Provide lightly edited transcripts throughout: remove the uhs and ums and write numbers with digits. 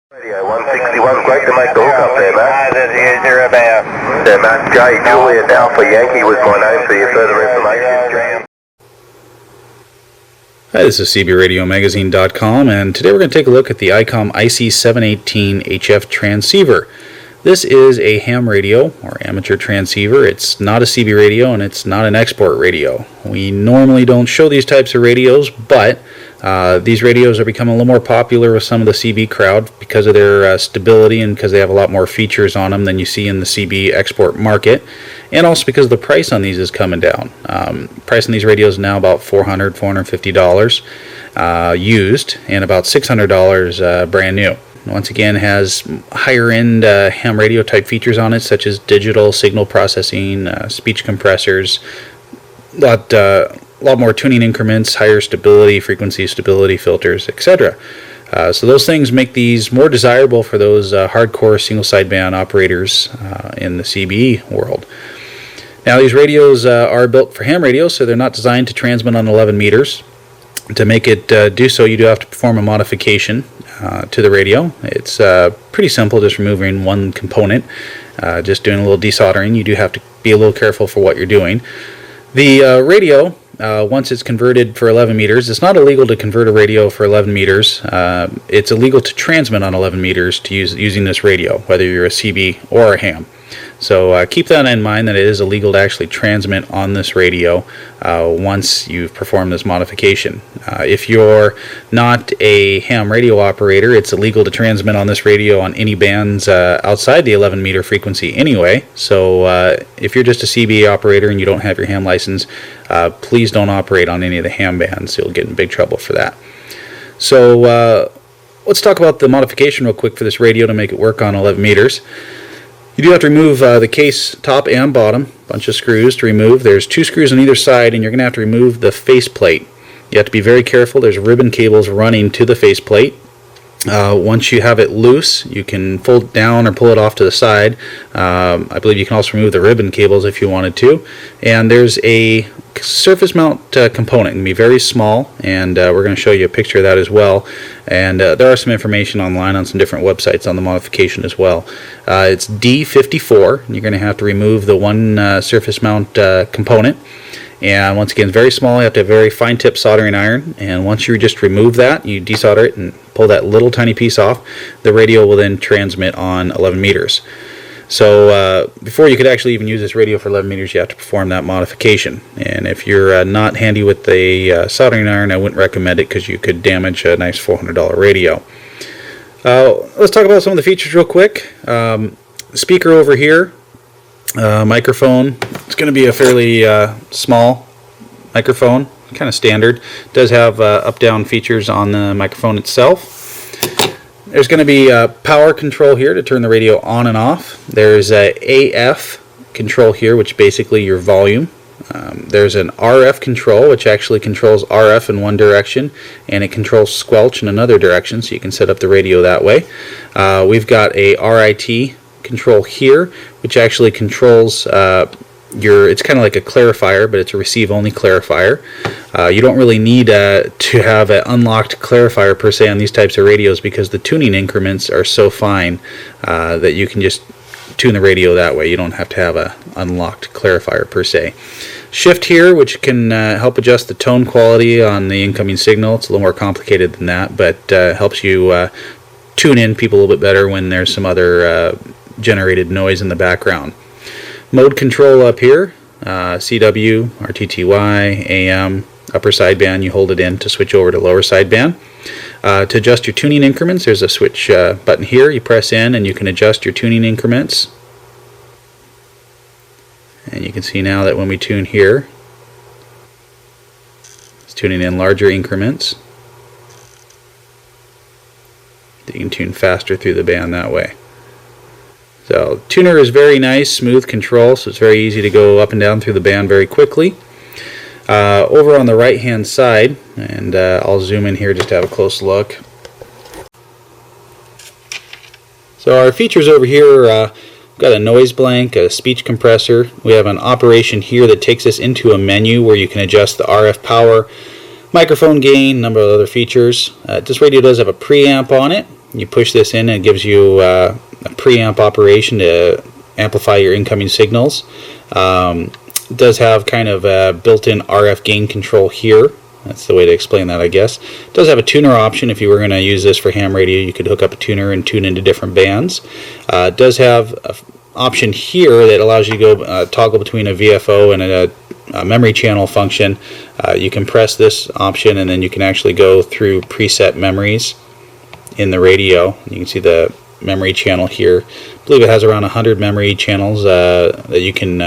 Radio 161, great to make the hook up there, Matt. Zero about. Yeah, Matt, J. Juliet Alpha Yankee was my name for your further information. Hi, this is CBRadioMagazine.com, and today we're going to take a look at the Icom IC-718 HF transceiver. This is a ham radio, or amateur transceiver. It's not a CB radio, and it's not an export radio. We normally don't show these types of radios, but these radios are becoming a little more popular with some of the CB crowd because of their stability and because they have a lot more features on them than you see in the CB export market, and also because the price on these is coming down. Price on these radios is now about $400, $450 used, and about $600 brand new. Once again, has higher end ham radio type features on it, such as digital signal processing, speech compressors, a lot more tuning increments, higher stability, frequency stability filters, etc. So those things make these more desirable for those hardcore single sideband operators in the CBE world. Now, these radios are built for ham radios, so they're not designed to transmit on 11 meters. To make it do so, you do have to perform a modification to the radio. It's pretty simple, just removing one component, just doing a little desoldering. You do have to be a little careful for what you're doing. The radio, once it's converted for 11 meters, it's not illegal to convert a radio for 11 meters. It's illegal to transmit on 11 meters using this radio, whether you're a CB or a ham. So keep that in mind, that it is illegal to actually transmit on this radio once you've performed this modification. If you're not a ham radio operator, it's illegal to transmit on this radio on any bands outside the 11 meter frequency anyway. So if you're just a CB operator and you don't have your ham license, please don't operate on any of the ham bands. You'll get in big trouble for that. So let's talk about the modification real quick for this radio to make it work on 11 meters. You do have to remove the case top and bottom, bunch of screws to remove. There's 2 screws on either side, and you're going to have to remove the faceplate. You have to be very careful. There's ribbon cables running to the faceplate. Once you have it loose, you can fold it down or pull it off to the side. I believe you can also remove the ribbon cables if you wanted to. And there's a surface mount component. It can be very small, and we're going to show you a picture of that as well. And there are some information online on some different websites on the modification as well. It's D54, and you're going to have to remove the one surface mount component. And once again, it's very small. You have to have a very fine tip soldering iron, and once you just remove that, you desolder it and pull that little tiny piece off, the radio will then transmit on 11 meters. So before you could actually even use this radio for 11 meters, you have to perform that modification. And if you're not handy with the soldering iron, I wouldn't recommend it because you could damage a nice $400 radio. Let's talk about some of the features real quick. Speaker over here. Microphone. It's going to be a fairly small microphone, kind of standard. It does have up-down features on the microphone itself. There's going to be power control here to turn the radio on and off. There's a AF control here, which basically your volume. There's an RF control, which actually controls RF in one direction, and it controls squelch in another direction, so you can set up the radio that way. We've got a RIT control here, which actually controls it's kind of like a clarifier, but it's a receive only clarifier. You don't really need to have an unlocked clarifier per se on these types of radios because the tuning increments are so fine that you can just tune the radio that way. You don't have to have an unlocked clarifier per se. Shift here, which can help adjust the tone quality on the incoming signal. It's a little more complicated than that, but helps you tune in people a little bit better when there's some other generated noise in the background. Mode control up here, CW, RTTY, AM, upper sideband, you hold it in to switch over to lower sideband. To adjust your tuning increments, there's a switch button here. You press in and you can adjust your tuning increments. And you can see now that when we tune here, it's tuning in larger increments. You can tune faster through the band that way. So tuner is very nice, smooth control, so it's very easy to go up and down through the band very quickly. Over on the right hand side, and I'll zoom in here just to have a close look. So our features over here, we've got a noise blank, a speech compressor. We have an operation here that takes us into a menu where you can adjust the RF power, microphone gain, a number of other features. This radio does have a preamp on it, You push this in and it gives you a preamp operation to amplify your incoming signals. It does have kind of a built-in RF gain control here. That's the way to explain that, I guess. It does have a tuner option. If you were going to use this for ham radio, you could hook up a tuner and tune into different bands. It does have an option here that allows you to go toggle between a VFO and a memory channel function. You can press this option and then you can actually go through preset memories in the radio. You can see the memory channel here. I believe it has around 100 memory channels that you can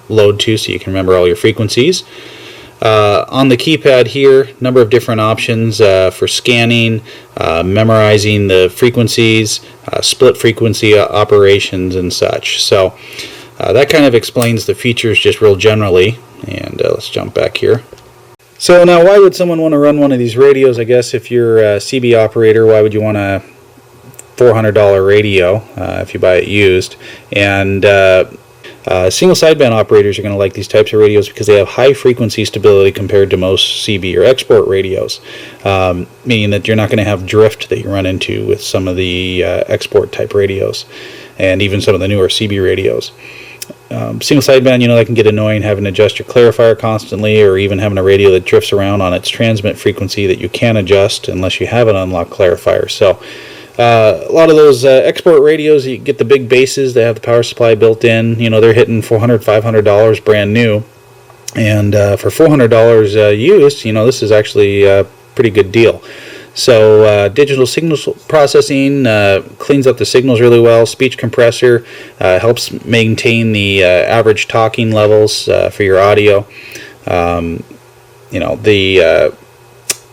load to, so you can remember all your frequencies. On the keypad here, number of different options for scanning, memorizing the frequencies, split frequency operations and such. So that kind of explains the features just real generally. And let's jump back here. So now, why would someone want to run one of these radios? I guess if you're a CB operator, why would you want a $400 radio if you buy it used? And single sideband operators are going to like these types of radios because they have high frequency stability compared to most CB or export radios, meaning that you're not going to have drift that you run into with some of the export type radios and even some of the newer CB radios. Single sideband, that can get annoying having to adjust your clarifier constantly, or even having a radio that drifts around on its transmit frequency that you can't adjust unless you have an unlocked clarifier. So a lot of those export radios, you get the big bases, they have the power supply built in, they're hitting $400, $500 brand new, and for $400 used, this is actually a pretty good deal. So digital signal processing cleans up the signals really well. Speech compressor helps maintain the average talking levels for your audio. The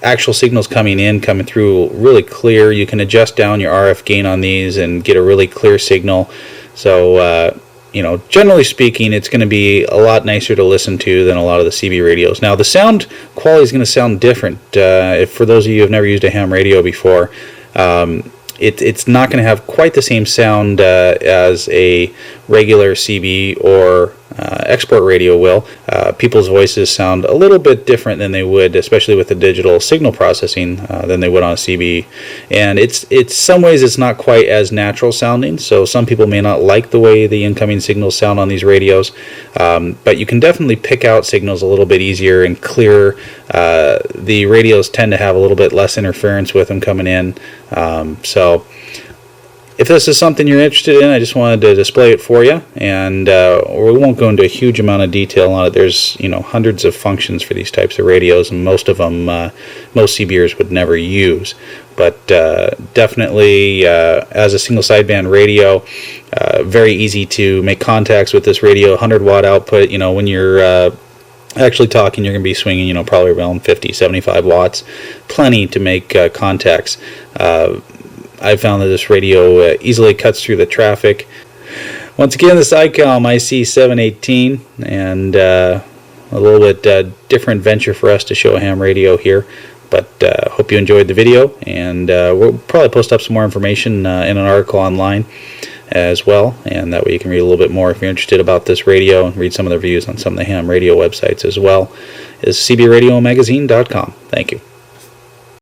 actual signals coming through really clear. You can adjust down your RF gain on these and get a really clear signal. So generally speaking, it's going to be a lot nicer to listen to than a lot of the CB radios. Now, the sound quality is going to sound different. For those of you who have never used a ham radio before, it's not going to have quite the same sound as a regular CB or export radio will. People's voices sound a little bit different than they would, especially with the digital signal processing, than they would on a CB. And it's some ways it's not quite as natural sounding, so some people may not like the way the incoming signals sound on these radios, but you can definitely pick out signals a little bit easier and clearer. The radios tend to have a little bit less interference with them coming in. So if this is something you're interested in, I just wanted to display it for you, and we won't go into a huge amount of detail on it. There's hundreds of functions for these types of radios, and most of them most CBers would never use. But definitely as a single sideband radio, very easy to make contacts with this radio. 100 watt output. When you're actually talking, you're going to be swinging probably around 50, 75 watts. Plenty to make contacts. I found that this radio easily cuts through the traffic. Once again, this Icom IC-718, and a little bit different venture for us to show a ham radio here. But hope you enjoyed the video, and we'll probably post up some more information in an article online as well, and that way you can read a little bit more if you're interested about this radio, and read some of the reviews on some of the ham radio websites as well. Is cbradiomagazine.com. Thank you.